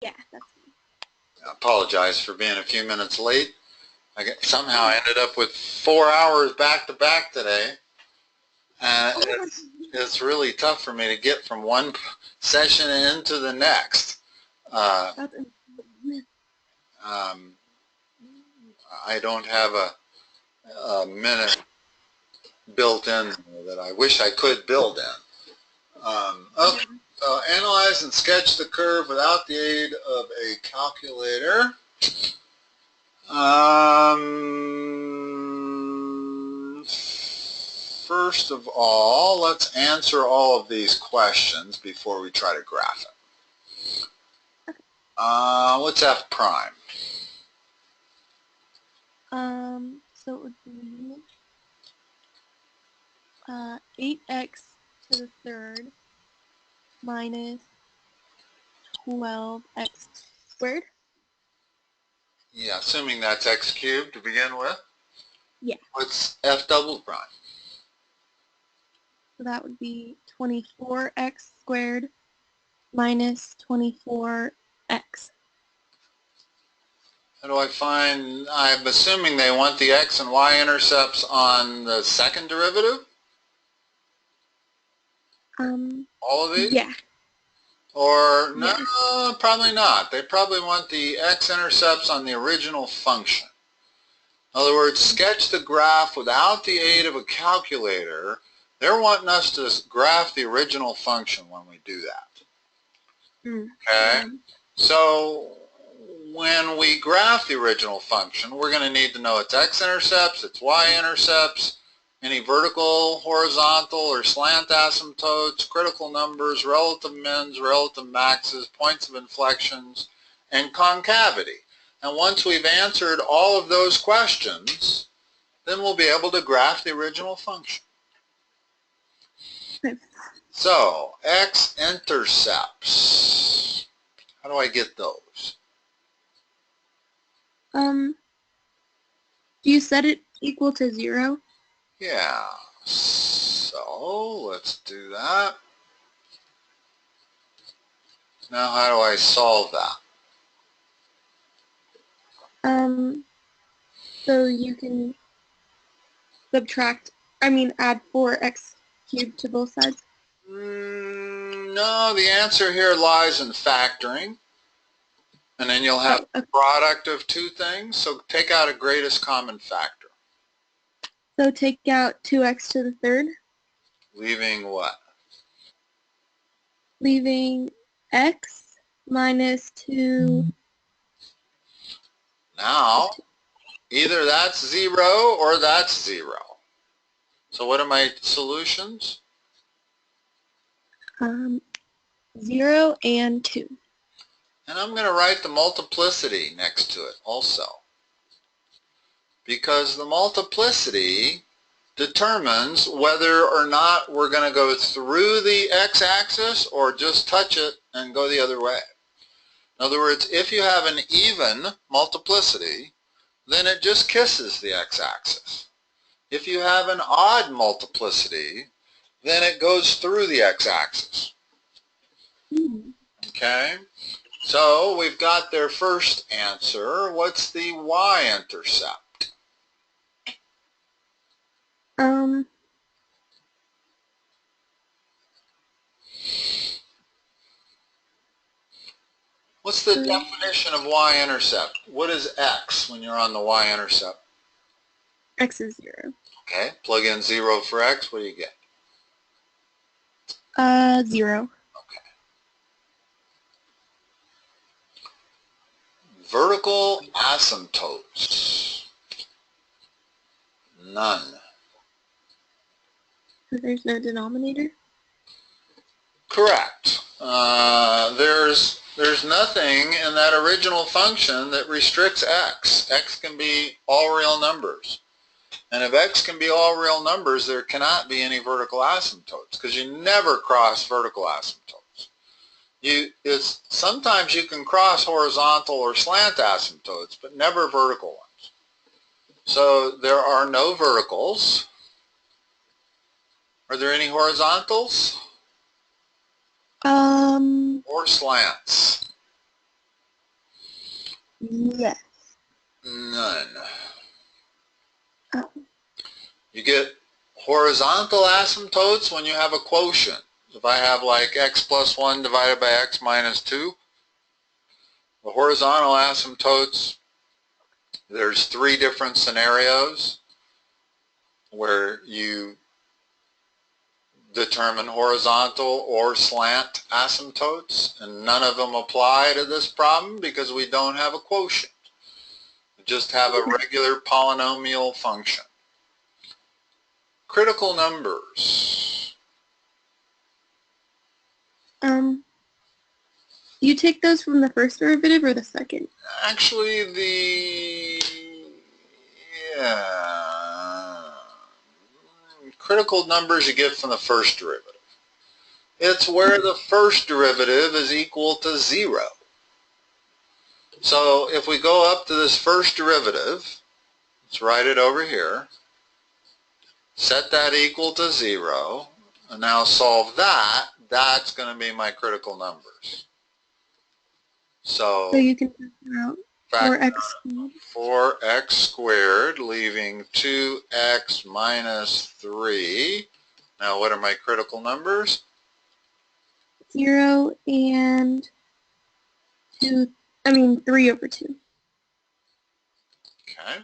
Yeah, that's me. I apologize for being a few minutes late. Somehow I ended up with 4 hours back to back today. And it's really tough for me to get from one session into the next. I don't have a minute built in that I wish I could build in. Okay, so analyze and sketch the curve without the aid of a calculator. First of all, let's answer all of these questions before we try to graph it. What's f prime? So it would be 8x to the third minus 12x squared. Yeah, assuming that's x cubed to begin with. Yeah. What's f double prime? So that would be 24x squared minus 24x. How do I find, I'm assuming they want the x and y intercepts on the second derivative? All of these? Yeah. Or, no, Yeah. probably not. They probably want the x-intercepts on the original function. In other words, sketch the graph without the aid of a calculator. They're wanting us to graph the original function when we do that. Okay? So, when we graph the original function, we're going to need to know its x-intercepts, its y-intercepts, any vertical, horizontal, or slant asymptotes, critical numbers, relative mins, relative maxes, points of inflections, and concavity. And once we've answered all of those questions, then we'll be able to graph the original function. So, x-intercepts. How do I get those? Do you set it equal to 0? Yeah, so let's do that. Now how do I solve that? So you can add 4x cubed to both sides? No, the answer here lies in factoring. And then you'll have a product of two things, so take out a greatest common factor. So take out 2x to the third? Leaving what? Leaving x minus 2. Now, either that's 0 or that's 0. So what are my solutions? 0 and 2. And I'm going to write the multiplicity next to it also. Because the multiplicity determines whether or not we're going to go through the x-axis or just touch it and go the other way. In other words, if you have an even multiplicity, then it just kisses the x-axis. If you have an odd multiplicity, then it goes through the x-axis. Okay? So we've got their first answer. What's the y-intercept? What's the definition of y-intercept? What is x when you're on the y-intercept? X is 0. Okay, plug in 0 for x, what do you get? 0. Okay. Vertical asymptotes. None. So there's no denominator? Correct. There's nothing in that original function that restricts x. X can be all real numbers. And if x can be all real numbers, there cannot be any vertical asymptotes because you never cross vertical asymptotes. Sometimes you can cross horizontal or slant asymptotes, but never vertical ones. So there are no verticals. Are there any horizontals? Or slants? Yes. None. Oh. You get horizontal asymptotes when you have a quotient. If I have like x plus 1 divided by x minus 2, the horizontal asymptotes, there's 3 different scenarios where you determine horizontal or slant asymptotes, and none of them apply to this problem because we don't have a quotient. We just have a regular polynomial function. Critical numbers. You take those from the first derivative or the second? Actually, critical numbers you get from the first derivative. It's where the first derivative is equal to 0. So if we go up to this first derivative, let's write it over here, set that equal to 0, and now solve that. That's going to be my critical numbers. So you can factor out 4x squared. 4x squared, leaving 2x minus 3. Now what are my critical numbers? 0 and 3 over 2. Okay.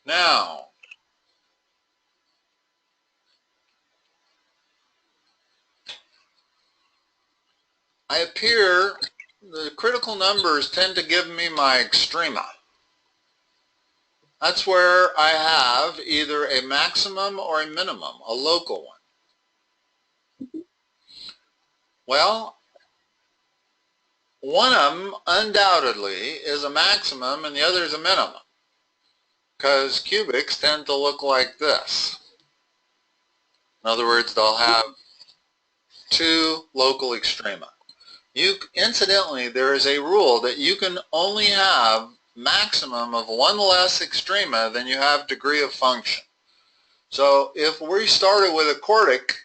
Now, the critical numbers tend to give me my extrema. That's where I have either a maximum or a minimum, a local one. Well, one of them undoubtedly is a maximum and the other is a minimum, because cubics tend to look like this. In other words, they'll have 2 local extrema. Incidentally, there is a rule that you can only have maximum of 1 less extrema than you have degree of function. So if we started with a quartic,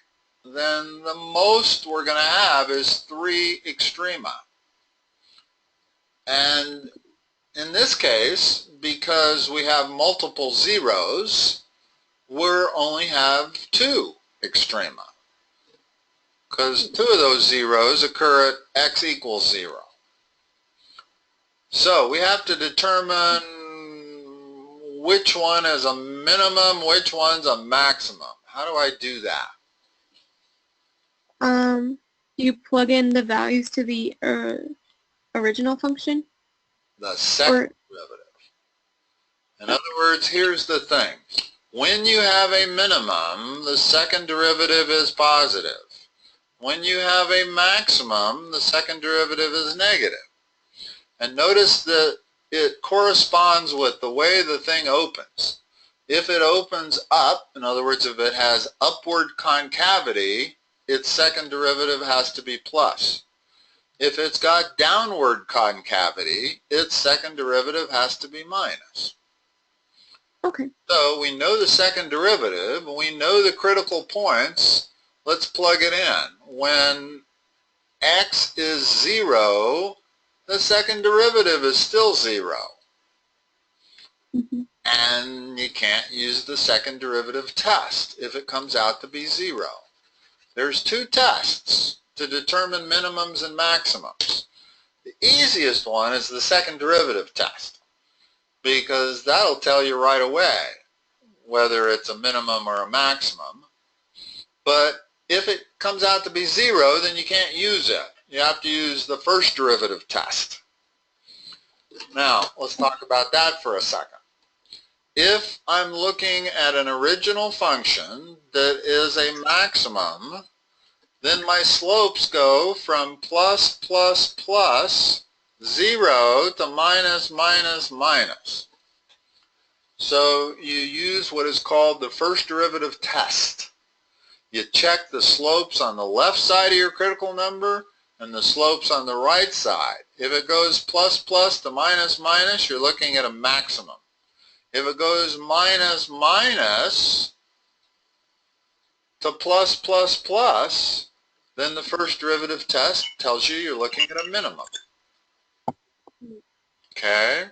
then the most we're going to have is 3 extrema. And in this case, because we have multiple zeros, we only have 2 extrema, because 2 of those zeros occur at x equals 0. So we have to determine which one is a minimum, which one's a maximum. How do I do that? You plug in the values to the original function? The second derivative. In other words, here's the thing. When you have a minimum, the second derivative is positive. When you have a maximum, the second derivative is negative. And notice that it corresponds with the way the thing opens. If it opens up, in other words, if it has upward concavity, its second derivative has to be plus. If it's got downward concavity, its second derivative has to be minus. Okay. So we know the second derivative, we know the critical points. Let's plug it in. When x is 0, the second derivative is still 0. Mm-hmm. And you can't use the second derivative test if it comes out to be 0. There's 2 tests to determine minimums and maximums. The easiest one is the second derivative test, because that'll tell you right away whether it's a minimum or a maximum. But if it comes out to be 0, then you can't use it. You have to use the first derivative test. Now, let's talk about that for a second. If I'm looking at an original function that is a maximum, then my slopes go from plus, plus, plus, 0 to minus, minus, minus. So you use what is called the first derivative test. You check the slopes on the left side of your critical number and the slopes on the right side. If it goes plus, plus to minus, minus, you're looking at a maximum. If it goes minus, minus to plus, plus, plus, then the first derivative test tells you you're looking at a minimum. Okay?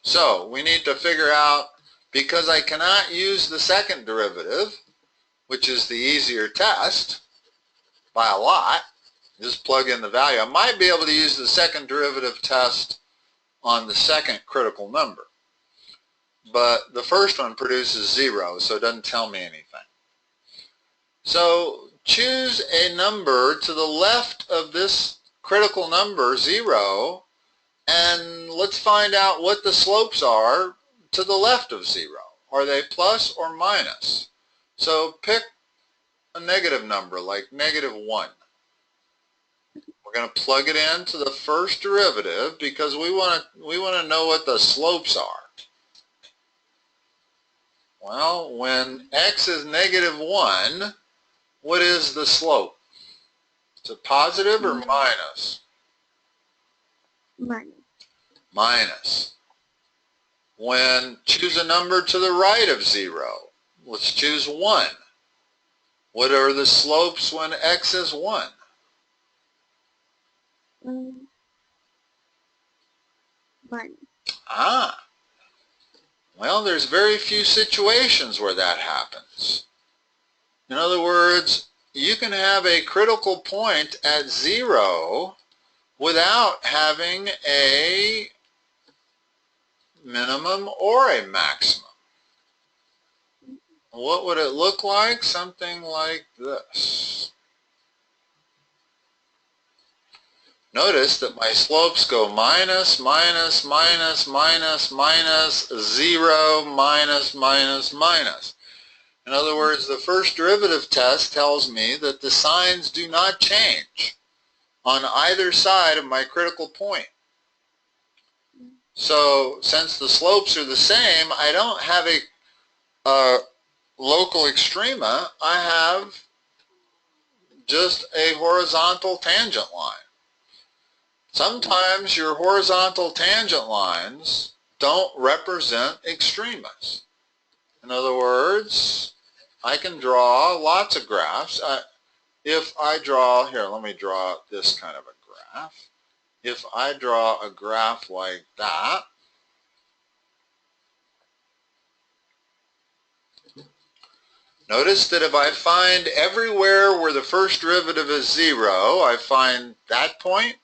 So we need to figure out, because I cannot use the second derivative, which is the easier test by a lot, just plug in the value. I might be able to use the second derivative test on the second critical number, but the first one produces 0, so it doesn't tell me anything. So choose a number to the left of this critical number, 0, and let's find out what the slopes are to the left of 0. Are they plus or minus? So pick a negative number like -1. We're going to plug it into the first derivative because we want to know what the slopes are. Well, when x is -1, what is the slope? Is it positive or minus? Minus. Minus. When choose a number to the right of 0, let's choose 1. What are the slopes when x is 1? Minus. Ah, well, there's very few situations where that happens. In other words, you can have a critical point at 0 without having a minimum or a maximum. What would it look like? Something like this. Notice that my slopes go minus, minus, minus, minus, minus, 0, minus, minus, minus. In other words, the first derivative test tells me that the signs do not change on either side of my critical point. So since the slopes are the same, I don't have a local extrema, I have just a horizontal tangent line. Sometimes your horizontal tangent lines don't represent extremas. In other words, I can draw lots of graphs. If I draw, here, let me draw this kind of a graph. If I draw a graph like that, notice that if I find everywhere where the first derivative is 0, I find that point,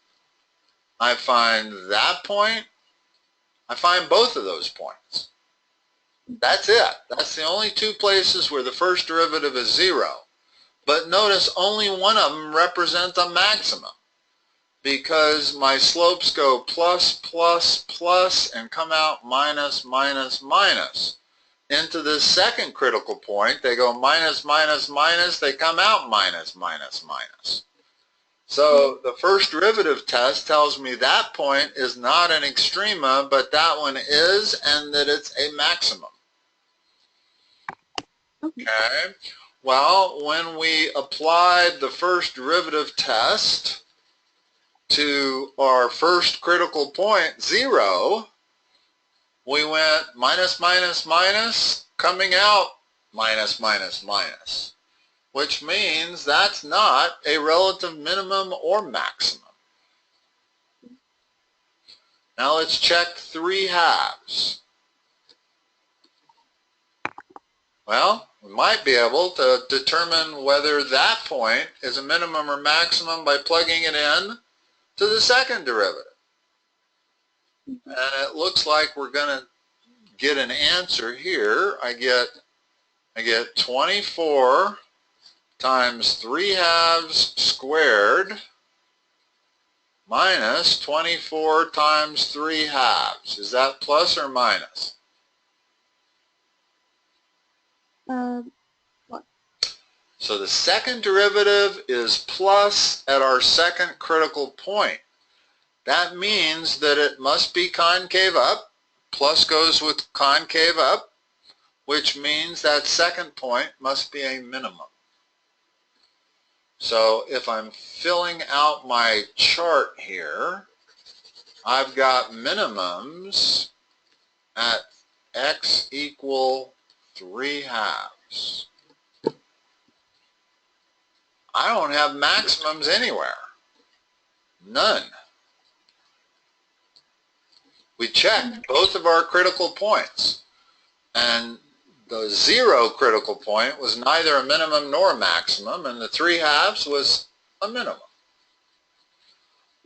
I find that point, I find both of those points. That's it. That's the only two places where the first derivative is 0. But notice only one of them represents a maximum because my slopes go plus, plus, plus and come out minus, minus, minus. Into this second critical point, they go minus, minus, minus, they come out minus, minus, minus. So the first derivative test tells me that point is not an extrema, but that one is, and that it's a maximum. Okay. Well, when we applied the first derivative test to our first critical point, 0, we went minus, minus, minus, coming out minus, minus, minus, which means that's not a relative minimum or maximum. Now let's check 3/2. Well, we might be able to determine whether that point is a minimum or maximum by plugging it in to the second derivative. And it looks like we're going to get an answer here. I get 24 times 3/2 squared minus 24 times 3/2. Is that plus or minus? What? So the second derivative is plus at our second critical point. That means that it must be concave up. Plus goes with concave up, which means that second point must be a minimum. So if I'm filling out my chart here, I've got minimums at x equal 3/2. I don't have maximums anywhere. None. We checked both of our critical points, and the 0 critical point was neither a minimum nor a maximum, and the 3/2 was a minimum.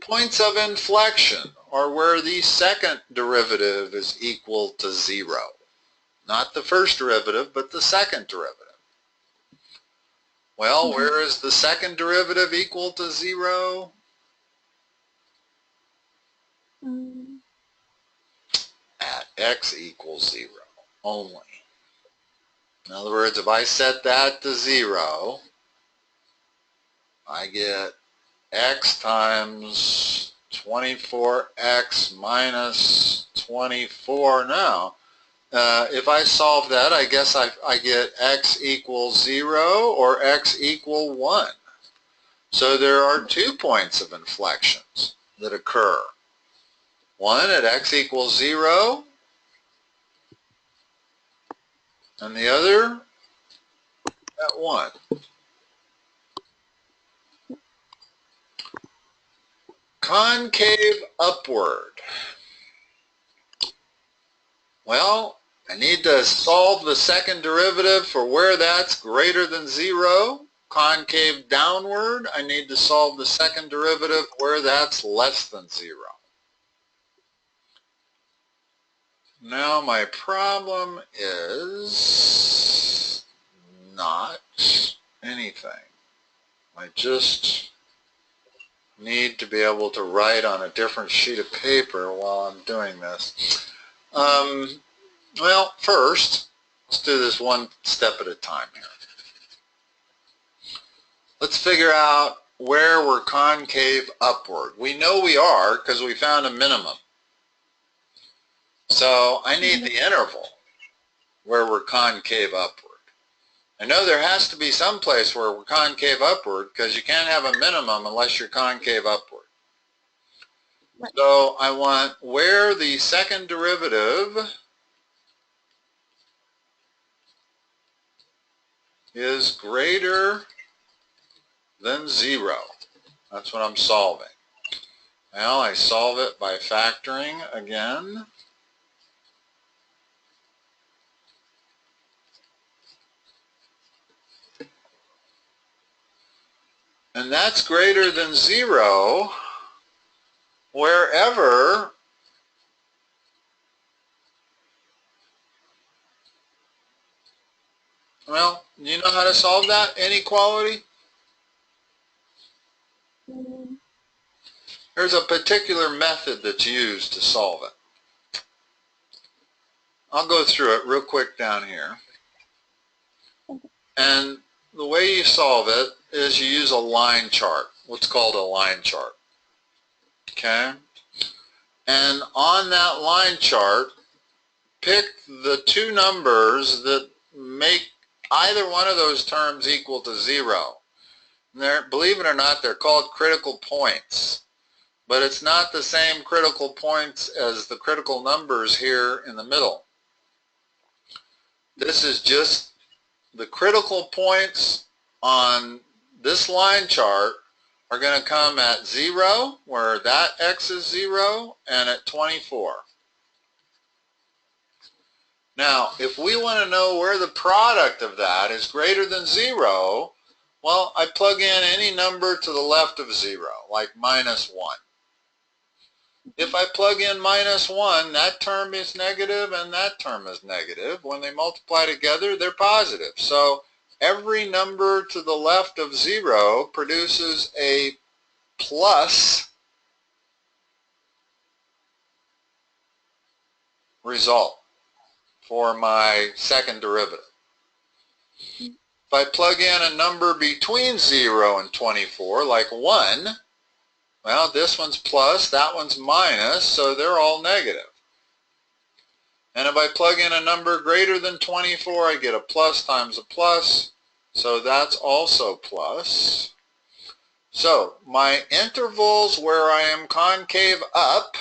Points of inflection are where the second derivative is equal to 0. Not the first derivative, but the second derivative. Well, where is the second derivative equal to 0? At x equals 0 only. In other words, if I set that to 0, I get x times 24x minus 24. Now, if I solve that, I guess I get x equals 0 or x equal 1. So there are 2 points of inflections that occur. One at x equals 0, and the other at 1. Concave upward. Well, I need to solve the second derivative for where that's greater than 0. Concave downward, I need to solve the second derivative where that's less than 0. Now my problem is not anything. I just need to be able to write on a different sheet of paper while I'm doing this. Well, first, let's do this one step at a time here. Let's figure out where we're concave upward. We know we are because we found a minimum. So I need the interval where we're concave upward. I know there has to be some place where we're concave upward because you can't have a minimum unless you're concave upward. Right. So I want where the second derivative is greater than 0. That's what I'm solving. Well, I solve it by factoring again. And that's greater than 0 wherever well, you know how to solve that inequality? There's a particular method that's used to solve it. I'll go through it real quick down here. And the way you solve it is you use a line chart, what's called a line chart. Okay? And on that line chart, pick the 2 numbers that make either one of those terms equal to 0. And believe it or not, they're called critical points. But it's not the same critical points as the critical numbers here in the middle. This is just the critical points on this line chart are going to come at 0, where that x is 0, and at 24. Now, if we want to know where the product of that is greater than 0, well, I plug in any number to the left of 0, like minus 1. If I plug in minus 1, that term is negative and that term is negative. When they multiply together, they're positive. So every number to the left of 0 produces a plus result for my second derivative. If I plug in a number between 0 and 24, like 1, well, this one's plus, that one's minus, so they're all negative. And if I plug in a number greater than 24, I get a plus times a plus, so that's also plus. So my intervals where I am concave up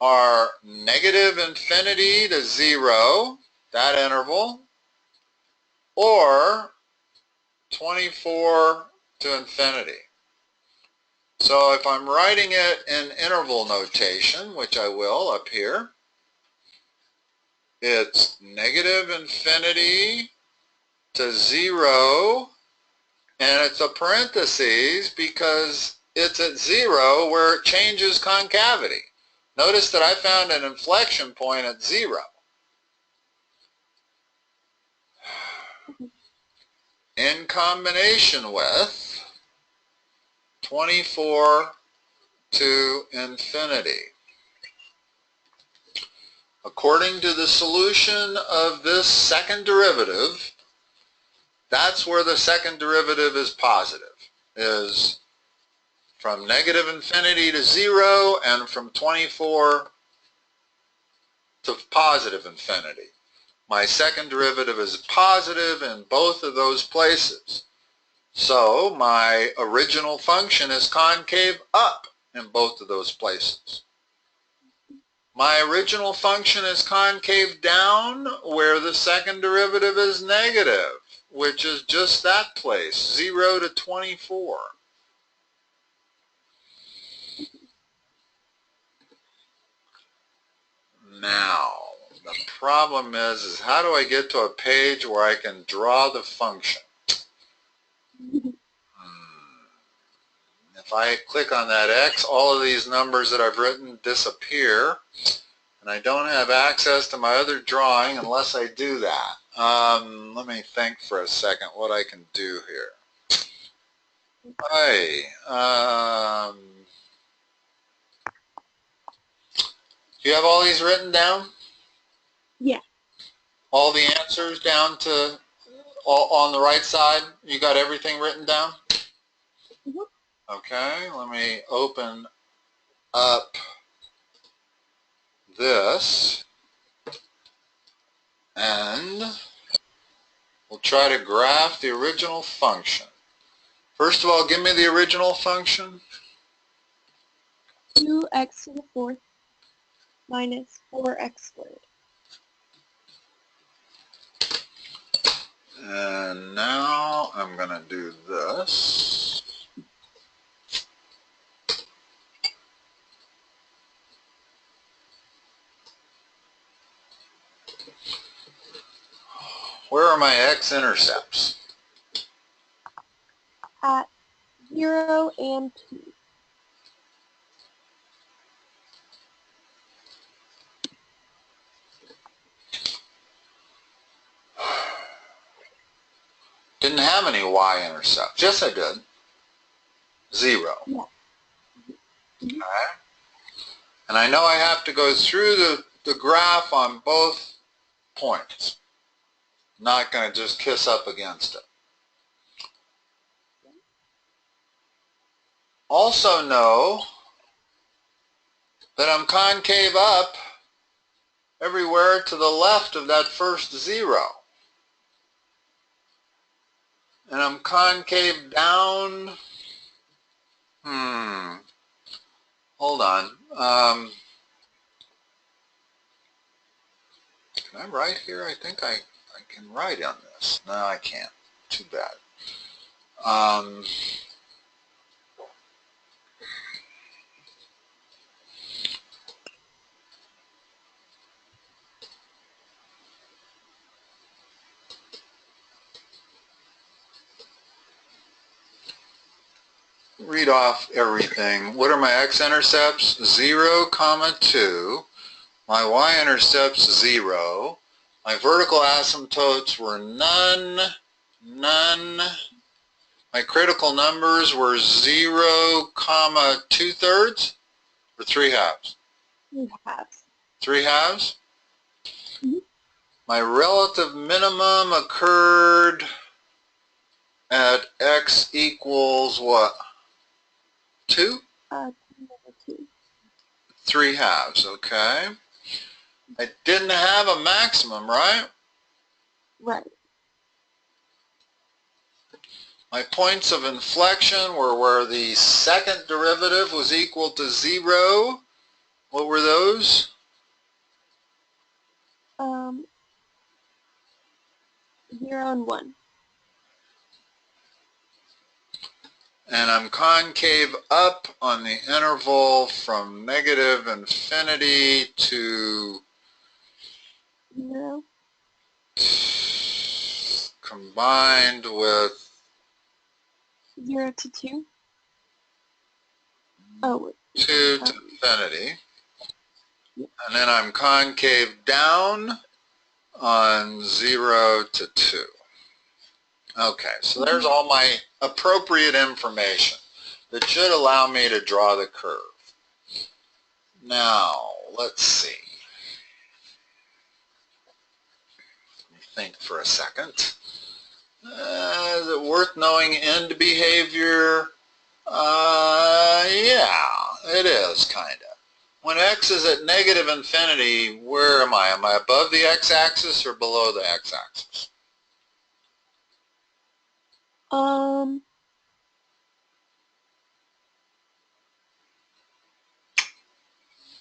are negative infinity to 0, that interval, or 24 to infinity. So if I'm writing it in interval notation, which I will up here, it's negative infinity to 0, and it's a parentheses because it's at 0 where it changes concavity. Notice that I found an inflection point at 0. In combination with 24 to infinity. According to the solution of this second derivative, that's where the second derivative is positive, is from negative infinity to 0 and from 24 to positive infinity. My second derivative is positive in both of those places. So my original function is concave up in both of those places. My original function is concave down where the second derivative is negative, which is just that place, 0 to 24. Now, the problem is how do I get to a page where I can draw the function? If I click on that X, all of these numbers that I've written disappear, and I don't have access to my other drawing unless I do that. Let me think for a second what I can do here. Hey, do you have all these written down? Yeah. All the answers down to on the right side? You got everything written down? Mm-hmm. Okay, let me open up this and we'll try to graph the original function. First of all, give me the original function. 2x to the fourth minus 4x squared. And now I'm going to do this. Where are my x-intercepts? At 0 and 2. Didn't have any y-intercepts. Yes, I did. 0. Yeah. Okay. And I know I have to go through the graph on both points. I'm not going to just kiss up against it. Also know that I'm concave up everywhere to the left of that first 0. And I'm concave down. Hold on. Can I write here? I think I can write on this. No, I can't. Too bad. Read off everything. What are my x-intercepts? 0, 2. My y-intercepts, 0. My vertical asymptotes were none, none. My critical numbers were 0, 2/3 or 3/2. 3/2. 3/2? Mm-hmm. My relative minimum occurred at x equals what? 2? 2. 3/2, okay. I didn't have a maximum, right? Right. My points of inflection were where the second derivative was equal to 0. What were those? 0 and 1. and I'm concave up on the interval from negative infinity to 0. combined with 0 to 2. Oh, 2 to infinity. yeah. And then I'm concave down on 0 to 2. Okay, so there's all my appropriate information that should allow me to draw the curve. Now, let's see. Let me think for a second. Is it worth knowing end behavior? Yeah, it is, kind of. When x is at negative infinity, where am I? Am I above the x-axis or below the x-axis?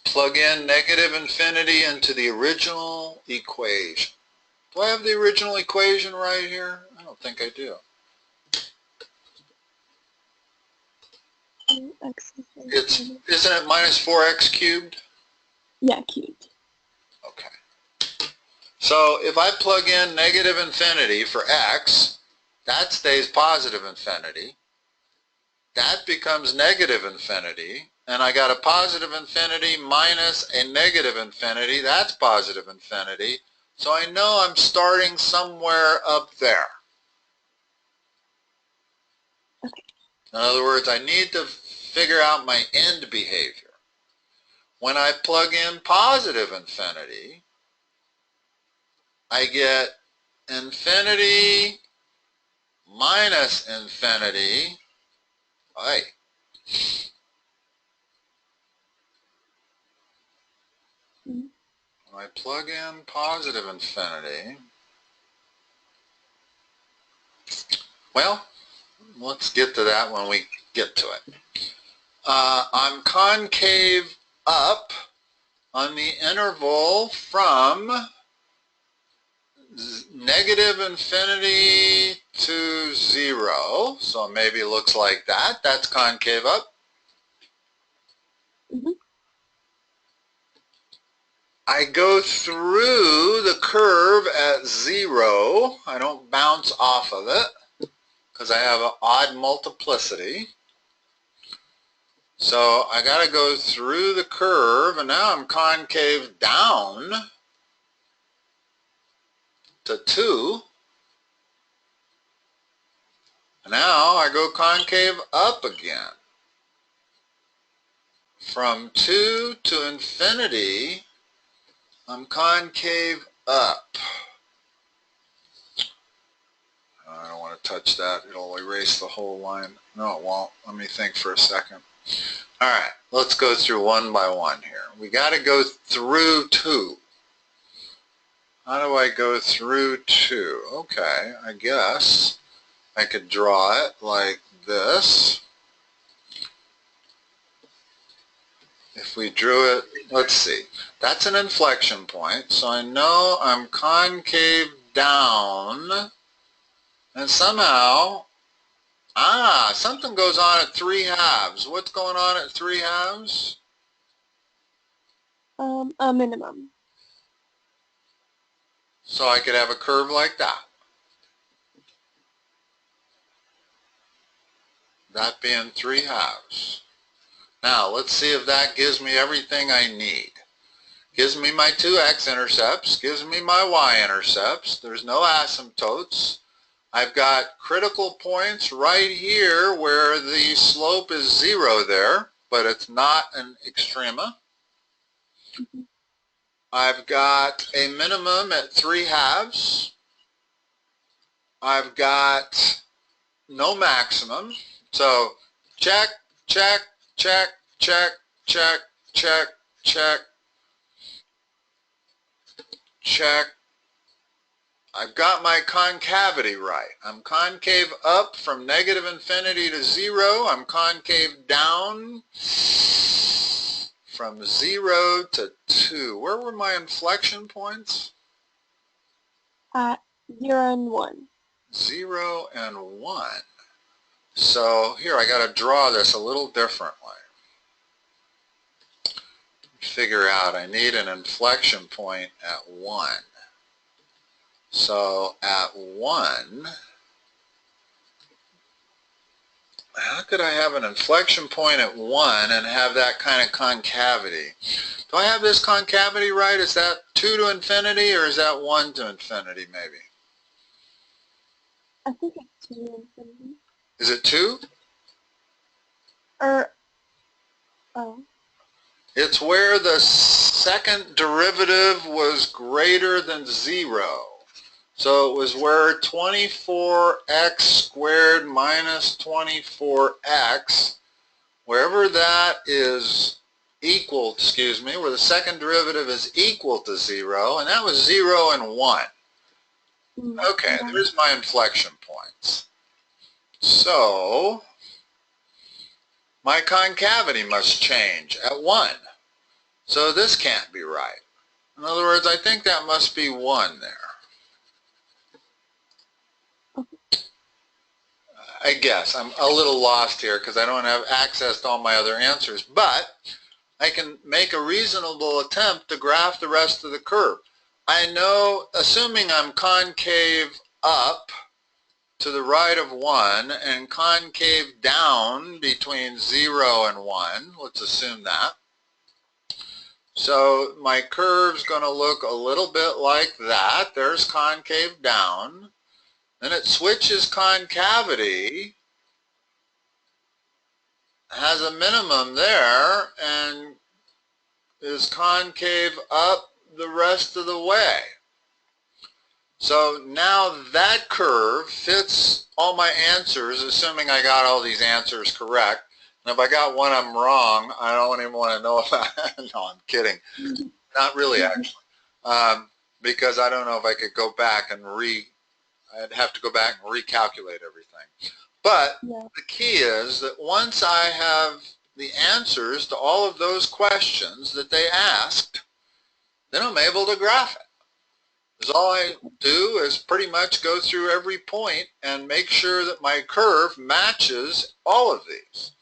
Plug in negative infinity into the original equation. Do I have the original equation right here? I don't think I do. Isn't it minus 4x cubed? Yeah, cubed. Okay. So if I plug in negative infinity for x, that stays positive infinity. That becomes negative infinity. And I got a positive infinity minus a negative infinity. That's positive infinity. So I know I'm starting somewhere up there. Okay. In other words, I need to figure out my end behavior. When I plug in positive infinity, I get infinity minus infinity. When I plug in positive infinity, well, let's get to that when we get to it. I'm concave up on the interval from negative infinity to 0. So maybe it looks like that. That's concave up. I go through the curve at 0. I don't bounce off of it because I have an odd multiplicity. So I got to go through the curve, and now I'm concave down to 2. Now I go concave up again. From 2 to infinity, I'm concave up. I don't want to touch that. It'll erase the whole line. No, it won't. Let me think for a second. All right, let's go through one by one here. We got to go through 2. How do I go through 2? Okay, I guess I could draw it like this. If we drew it, let's see. That's an inflection point, so I know I'm concave down, and somehow, something goes on at 3/2. What's going on at 3/2? A minimum. So I could have a curve like that. That being 3/2. Now, let's see if that gives me everything I need. Gives me my two x-intercepts, gives me my y-intercepts. There's no asymptotes. I've got critical points right here where the slope is 0 there, but it's not an extrema. I've got a minimum at 3/2. I've got no maximum. So check, check, check, check, check, check, check, check. I've got my concavity right. I'm concave up from negative infinity to 0. I'm concave down from 0 to 2. Where were my inflection points? At 0 and 1. 0 and 1. So here I got to draw this a little differently. Figure out I need an inflection point at 1. So at 1, how could I have an inflection point at 1 and have that kind of concavity? Do I have this concavity right? Is that 2 to infinity or is that 1 to infinity maybe? I think it's 2 to infinity. Is it 2? Oh. It's where the second derivative was greater than 0. So it was where 24x squared minus 24x, wherever that is equal, where the second derivative is equal to 0, and that was 0 and 1. Okay, there's my inflection points. So my concavity must change at 1. So this can't be right. In other words, I think that must be 1 there. I guess. I'm a little lost here because I don't have access to all my other answers, but I can make a reasonable attempt to graph the rest of the curve. I know, assuming I'm concave up to the right of 1 and concave down between 0 and 1, let's assume that. So my curve's going to look a little bit like that. There's concave down. Then it switches concavity, has a minimum there, and is concave up the rest of the way. So now that curve fits all my answers, assuming I got all these answers correct. And if I got one of them wrong, I don't even want to know about it. No, I'm kidding. Not really, actually. Because I don't know if I could go back and I'd have to go back and recalculate everything. But the key is that once I have the answers to all of those questions that they asked, then I'm able to graph it. Because all I do is pretty much go through every point and make sure that my curve matches all of these,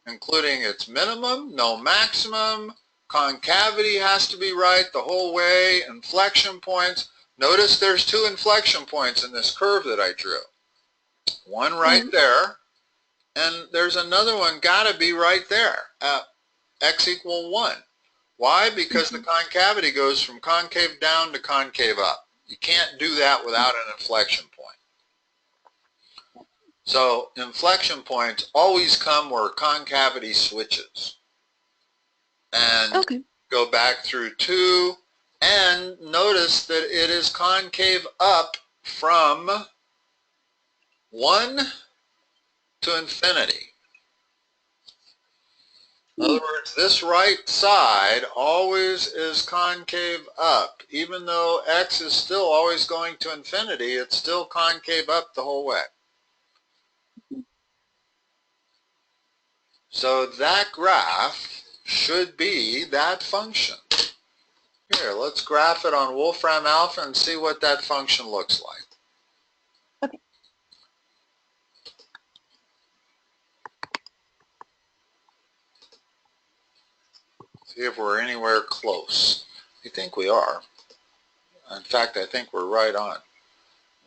including its minimum, no maximum, concavity has to be right the whole way, inflection points. Notice there's 2 inflection points in this curve that I drew. One right there, and there's another one got to be right there at x equal 1. Why? Because the concavity goes from concave down to concave up. You can't do that without an inflection point. So inflection points always come where concavity switches. And go back through 2, and notice that it is concave up from 1 to infinity. In other words, this right side always is concave up. Even though x is still always going to infinity, it's still concave up the whole way. So that graph should be that function. Here, let's graph it on Wolfram Alpha and see what that function looks like. Okay. See if we're anywhere close. I think we are. In fact, I think we're right on.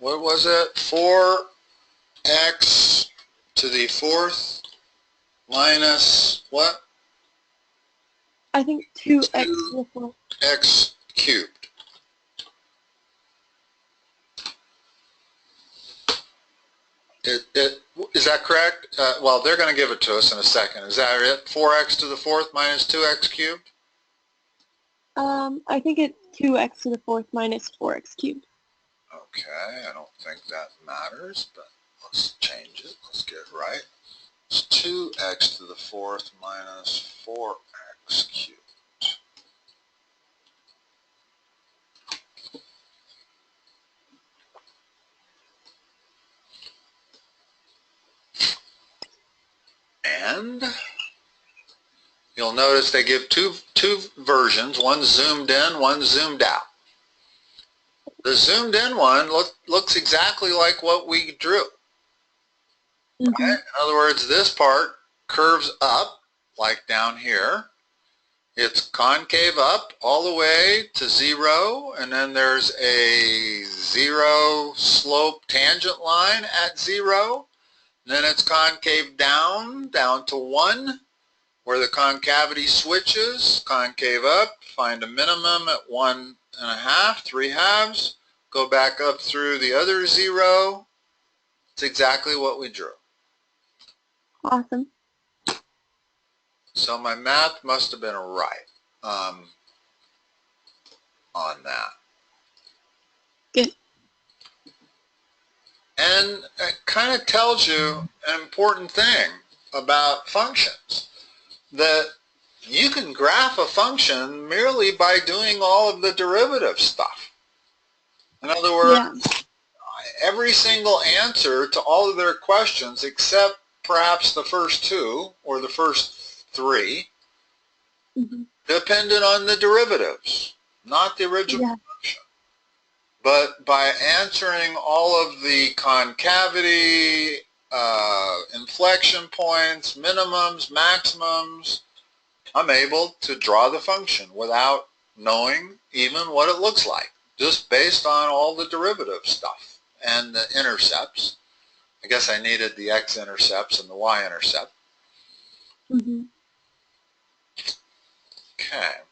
What was it? 4x to the 4th minus what? I think 2x to the 4th. X cubed. Is that correct? Well, they're going to give it to us in a second. Is that it? 4x to the 4th minus 2x cubed? I think it's 2x to the 4th minus 4x cubed. Okay, I don't think that matters, but let's change it. Let's get it right. It's 2x to the 4th minus 4x cubed. And you'll notice they give two versions, one zoomed in, one zoomed out. The zoomed in one looks exactly like what we drew. Mm-hmm. Right? In other words, this part curves up, like down here. It's concave up all the way to 0, and then there's a 0 slope tangent line at 0. And then it's concave down to 1, where the concavity switches. Concave up, find a minimum at 1.5, 3 halves. Go back up through the other 0. It's exactly what we drew. Awesome. So my math must have been right on that. Good. And it kind of tells you an important thing about functions, that you can graph a function merely by doing all of the derivative stuff. In other words, Yeah. every single answer to all of their questions except perhaps the first 2 or the first 3 Mm-hmm. depended on the derivatives, not the original function. But by answering all of the concavity, inflection points, minimums, maximums, I'm able to draw the function without knowing even what it looks like, just based on all the derivative stuff and the intercepts. I guess I needed the x-intercepts and the y-intercept. Mm-hmm. Okay.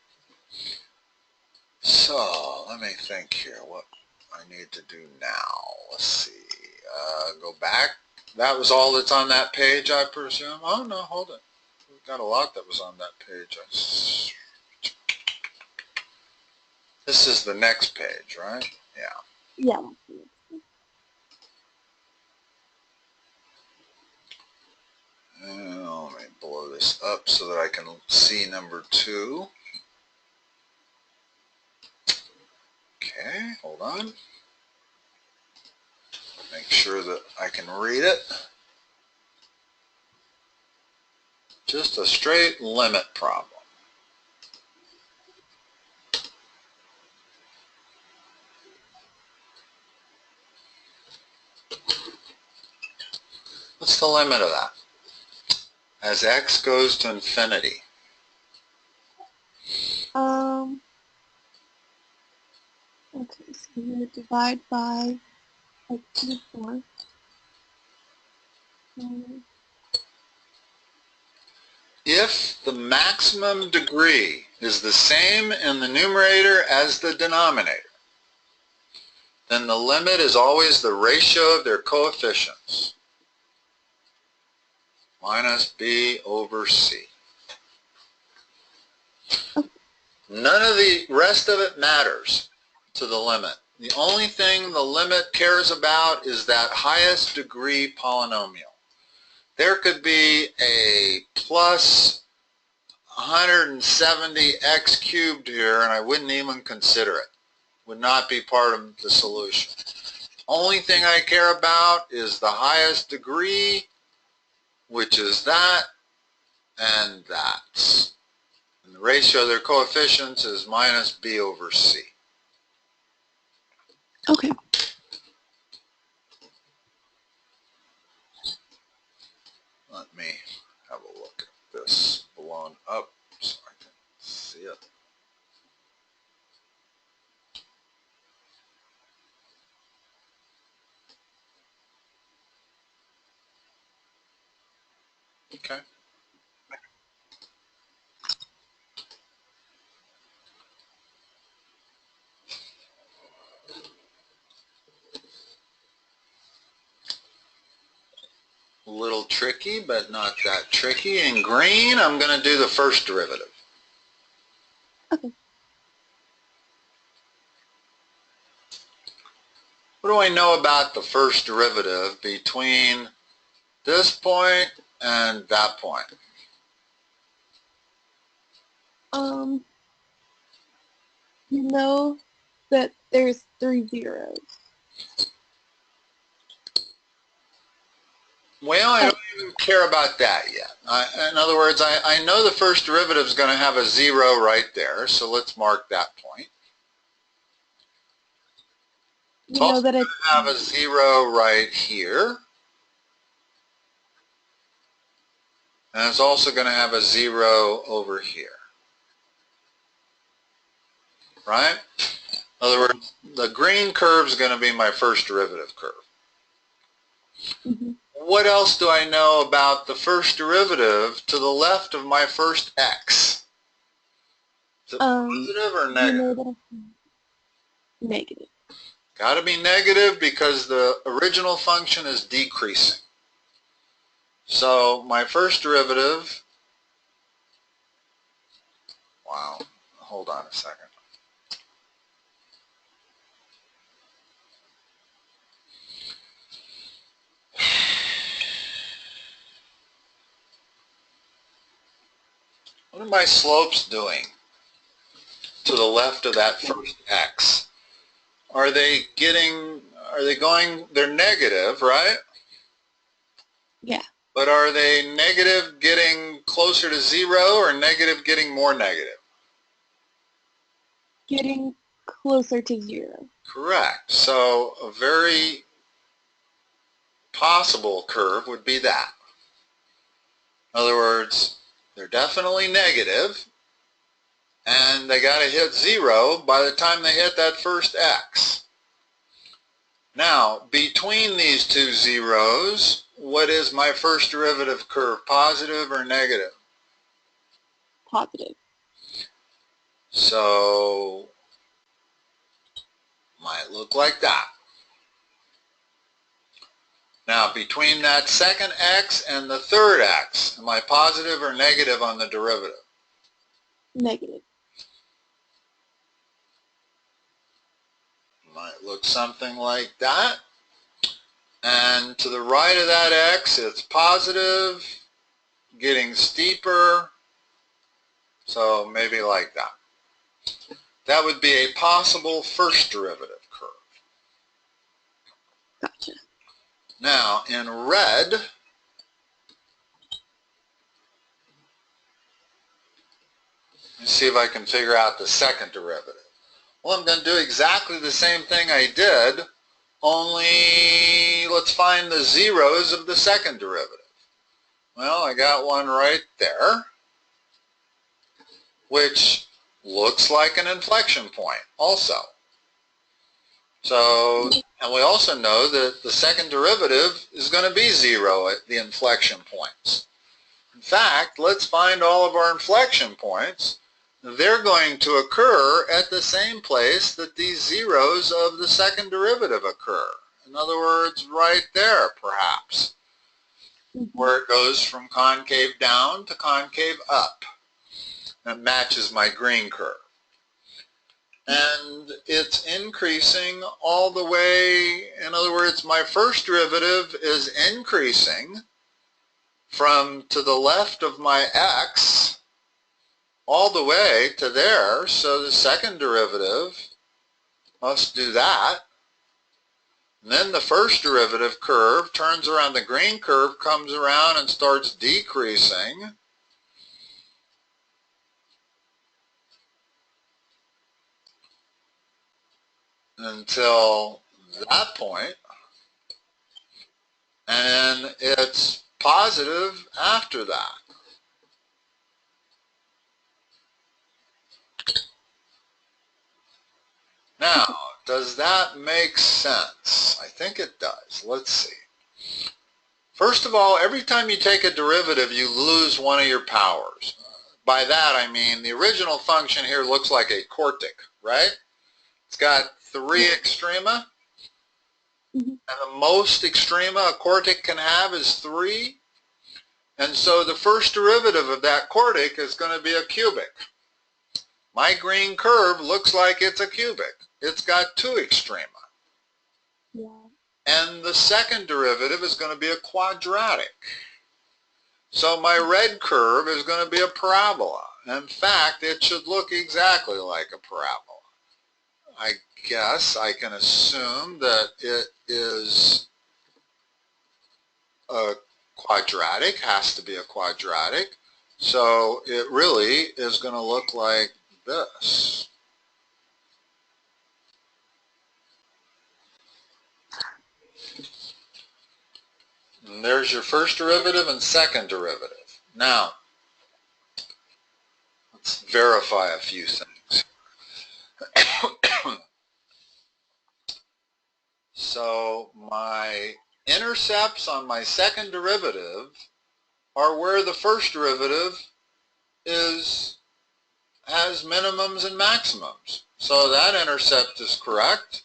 So let me think here what I need to do now. Let's see. Go back. That was all that's on that page, I presume. Oh, no, hold it. We've got a lot that was on that page. This is the next page, right? Yeah. Yeah. Let me blow this up so that I can see number 2. Okay, hold on. Make sure that I can read it. Just a straight limit problem. What's the limit of that? As x goes to infinity. Okay, so we're going to divide by x to the 4th. If the maximum degree is the same in the numerator as the denominator, then the limit is always the ratio of their coefficients, minus b over c. None of the rest of it matters to the limit. The only thing the limit cares about is that highest degree polynomial. There could be a plus 170x cubed here, and I wouldn't even consider it. Would not be part of the solution. Only thing I care about is the highest degree, which is that and that. And the ratio of their coefficients is minus b over c. Okay. Let me have a look at this blown up so I can see it. Okay. A little tricky, but not that tricky. In green, I'm going to do the first derivative. Okay. What do I know about the first derivative between this point and that point? You know that there's 3 zeros. Well, I don't even care about that yet. In other words, I know the first derivative is going to have a 0 right there, so let's mark that point. It's You know also that going it's to have a 0 right here. And it's also going to have a 0 over here. Right? In other words, the green curve is going to be my first derivative curve. Mm-hmm. What else do I know about the first derivative to the left of my first x? Is it positive or negative? Negative. Got to be negative because the original function is decreasing. So my first derivative, wow, hold on a second. What are my slopes doing to the left of that first x? Are they going, they're negative, right? Yeah. But are they negative getting closer to 0 or negative getting more negative? Getting closer to 0. Correct. So a very possible curve would be that. In other words, they're definitely negative, and they got to hit 0 by the time they hit that first x. Now, between these two zeros, what is my first derivative curve, positive or negative? Positive. So, might look like that. Now, between that second x and the third x, am I positive or negative on the derivative? Negative. Might look something like that. And to the right of that x, it's positive, getting steeper, so maybe like that. That would be a possible first derivative curve. Gotcha. Now, in red, let's see if I can figure out the second derivative. Well, I'm going to do exactly the same thing I did, only let's find the zeros of the second derivative. Well, I got one right there, which looks like an inflection point also. So, and we also know that the second derivative is going to be 0 at the inflection points. In fact, let's find all of our inflection points. They're going to occur at the same place that these zeros of the second derivative occur. In other words, right there, perhaps, where it goes from concave down to concave up. That matches my green curve. And it's increasing all the way. In other words, my first derivative is increasing from to the left of my x all the way to there, so the second derivative must do that. And then the first derivative curve turns around, the green curve comes around and starts decreasing until that point, and then it's positive after that. Now, does that make sense? I think it does. Let's see. First of all, every time you take a derivative, you lose one of your powers. By that, I mean the original function here looks like a quartic, right? It's got 3 extrema, and the most extrema a quartic can have is 3. And so the first derivative of that quartic is going to be a cubic. My green curve looks like it's a cubic. It's got 2 extrema. Yeah. And the second derivative is going to be a quadratic. So my red curve is going to be a parabola. In fact, it should look exactly like a parabola. I guess I can assume that it is a quadratic, has to be a quadratic. So it really is going to look like this. And there's your first derivative and second derivative. Now, let's verify a few things. So my intercepts on my second derivative are where the first derivative has minimums and maximums. So that intercept is correct.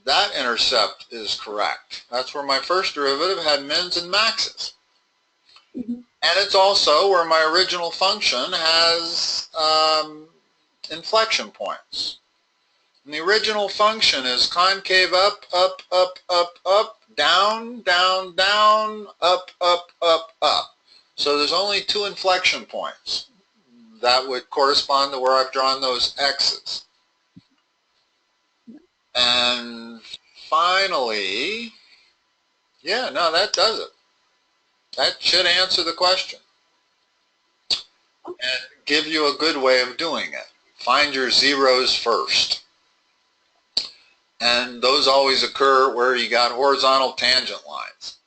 That intercept is correct. That's where my first derivative had mins and maxes. Mm-hmm. And it's also where my original function has inflection points. And the original function is concave up, up, up, up, up, down, down, down, up, up, up, up. So there's only 2 inflection points. That would correspond to where I've drawn those X's. And finally, yeah, no, that does it. That should answer the question and give you a good way of doing it. Find your zeros first. And those always occur where you got horizontal tangent lines.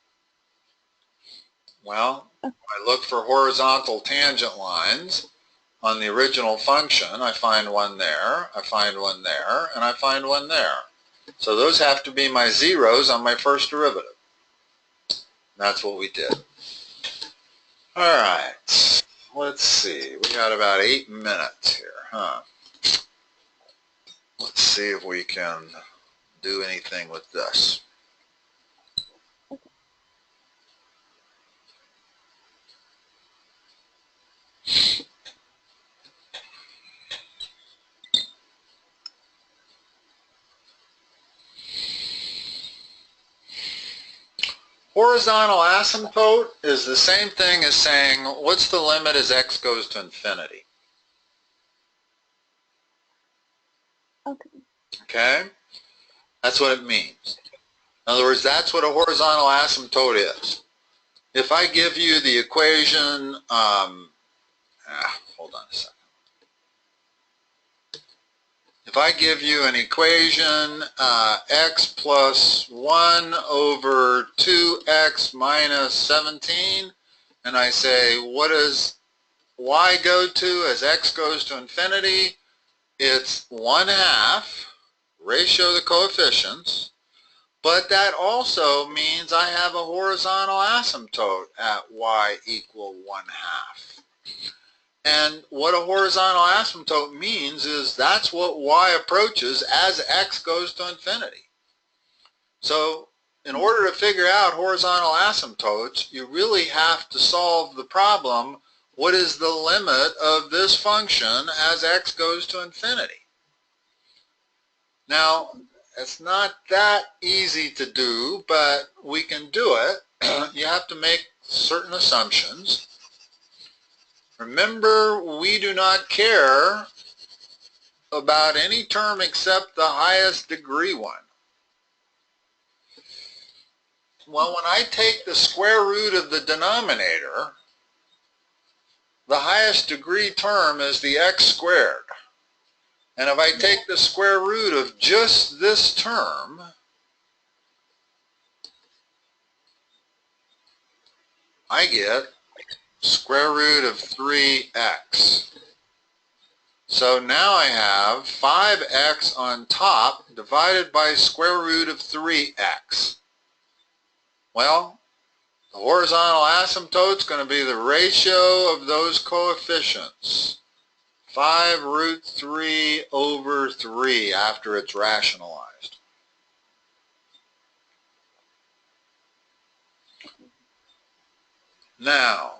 Well, I look for horizontal tangent lines on the original function. I find one there, I find one there, and I find one there. So those have to be my zeros on my first derivative. That's what we did. All right, let's see. We got about 8 minutes here, huh? Let's see if we can do anything with this. Horizontal asymptote is the same thing as saying, what's the limit as x goes to infinity? Okay. Okay? That's what it means. In other words, that's what a horizontal asymptote is. If I give you the equation, hold on a second. If I give you an equation, x plus 1 over 2x minus 17, and I say, what does y go to as x goes to infinity? It's 1/2, ratio of the coefficients, but that also means I have a horizontal asymptote at y equal 1/2. And what a horizontal asymptote means is that's what y approaches as x goes to infinity. So in order to figure out horizontal asymptotes, you really have to solve the problem, what is the limit of this function as x goes to infinity? Now, it's not that easy to do, but we can do it. You have to make certain assumptions. Remember, we do not care about any term except the highest degree one. Well, when I take the square root of the denominator, the highest degree term is the x squared. And if I take the square root of just this term, I get square root of 3x. So now I have 5x on top divided by square root of 3x. Well, the horizontal asymptote is going to be the ratio of those coefficients. 5 root 3 over 3 after it's rationalized. Now,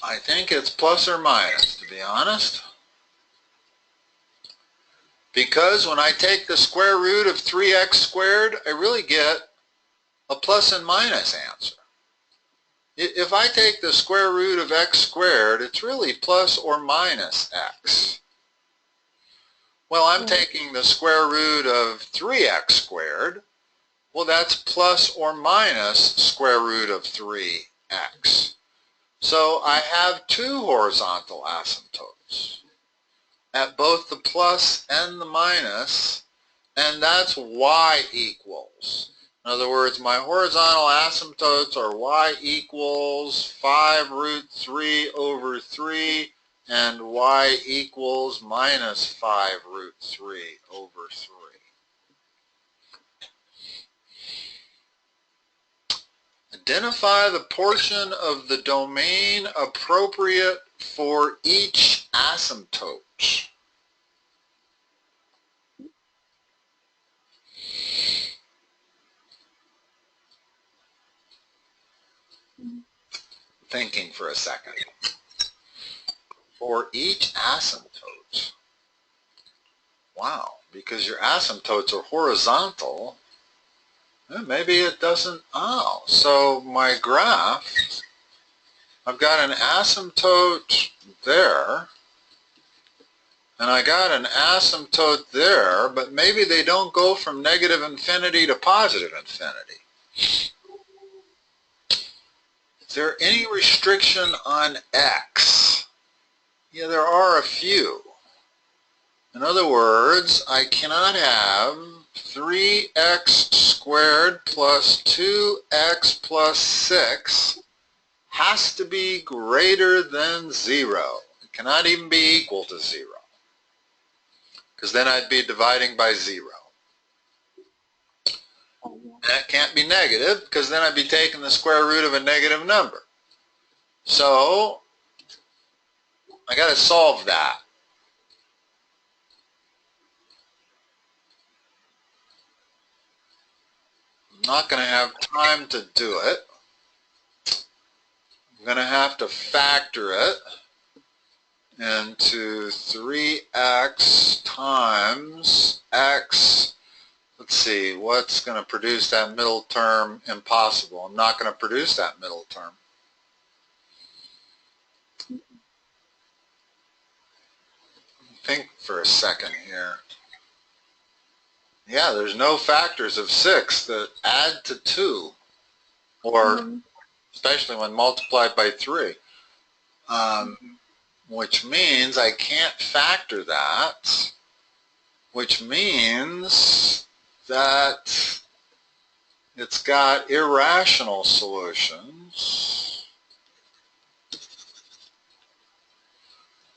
I think it's plus or minus, to be honest. Because when I take the square root of 3x squared, I really get a plus and minus answer. If I take the square root of x squared, it's really plus or minus x. Well, I'm taking the square root of 3x squared. Well, that's plus or minus square root of 3x. So I have 2 horizontal asymptotes at both the plus and the minus, and that's y equals In other words, my horizontal asymptotes are y equals 5 root 3 over 3 and y equals minus 5 root 3 over 3. Identify the portion of the domain appropriate for each asymptote. Thinking for a second. For each asymptote. Wow, because your asymptotes are horizontal, maybe it doesn't, so my graph, I've got an asymptote there, and I got an asymptote there, but maybe they don't go from negative infinity to positive infinity. Is there any restriction on x? Yeah, there are a few. In other words, I cannot have 3x squared plus 2x plus 6 has to be greater than 0. It cannot even be equal to 0, because then I'd be dividing by 0. And it can't be negative, because then I'd be taking the square root of a negative number. So I got to solve that. I'm not going to have time to do it. I'm going to have to factor it into 3x times x. Let's see, what's going to produce that middle term? Impossible. I'm not going to produce that middle term. Think for a second here. Yeah, there's no factors of 6 that add to 2, or especially when multiplied by 3, which means I can't factor that, which means that it's got irrational solutions.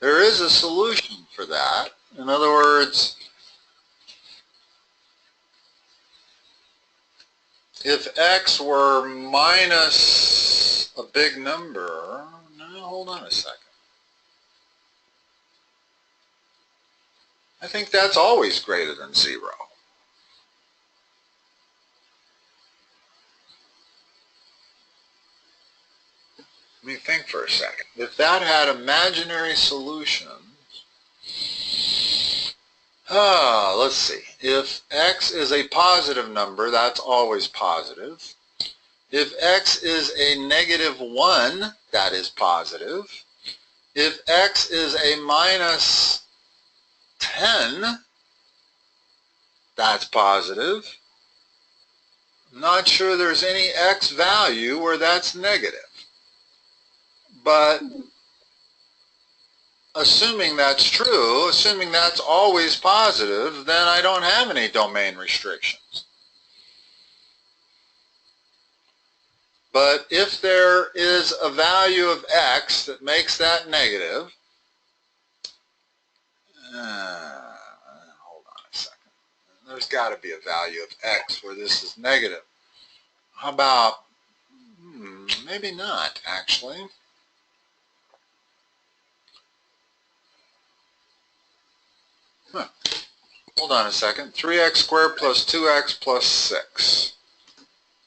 There is a solution for that. In other words, if x were minus a big number, no, hold on a second. I think that's always greater than 0. Let me think for a second. If that had imaginary solutions, let's see. If x is a positive number, that's always positive. If x is a negative 1, that is positive. If x is a minus 10, that's positive. I'm not sure there's any x value where that's negative. But assuming that's true, assuming that's always positive, then I don't have any domain restrictions. But if there is a value of x that makes that negative, hold on a second. There's got to be a value of x where this is negative. How about, maybe not, actually. Hold on a second. 3x squared plus 2x plus 6.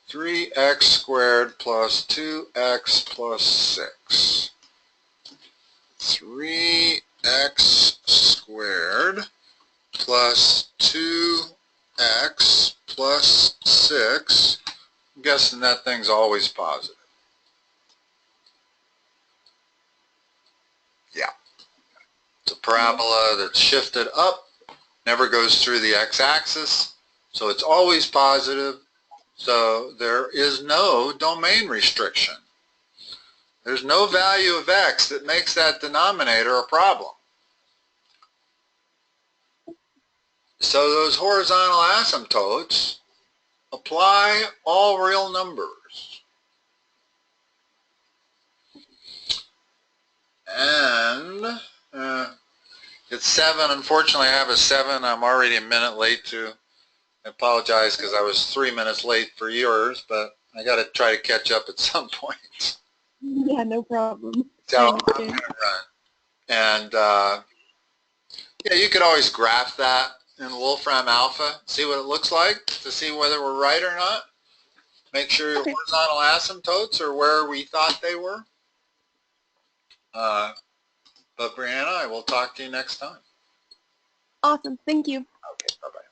3x squared plus 2x plus 6. 3x squared plus 2x plus 6. I'm guessing that thing's always positive. Yeah. It's a parabola that's shifted up, never goes through the x-axis, so it's always positive. So there is no domain restriction. There's no value of x that makes that denominator a problem. So those horizontal asymptotes apply all real numbers. And it's 7. Unfortunately, I have a 7. I'm already a minute late too. I apologize because I was 3 minutes late for yours, but I got to try to catch up at some point. Yeah, no problem. So I I'm understand. gonna run. And yeah, you could always graph that in Wolfram Alpha, see what it looks like to see whether we're right or not. Make sure your Okay. horizontal asymptotes are where we thought they were. But Brianna, I will talk to you next time. Awesome. Thank you. Okay, bye-bye.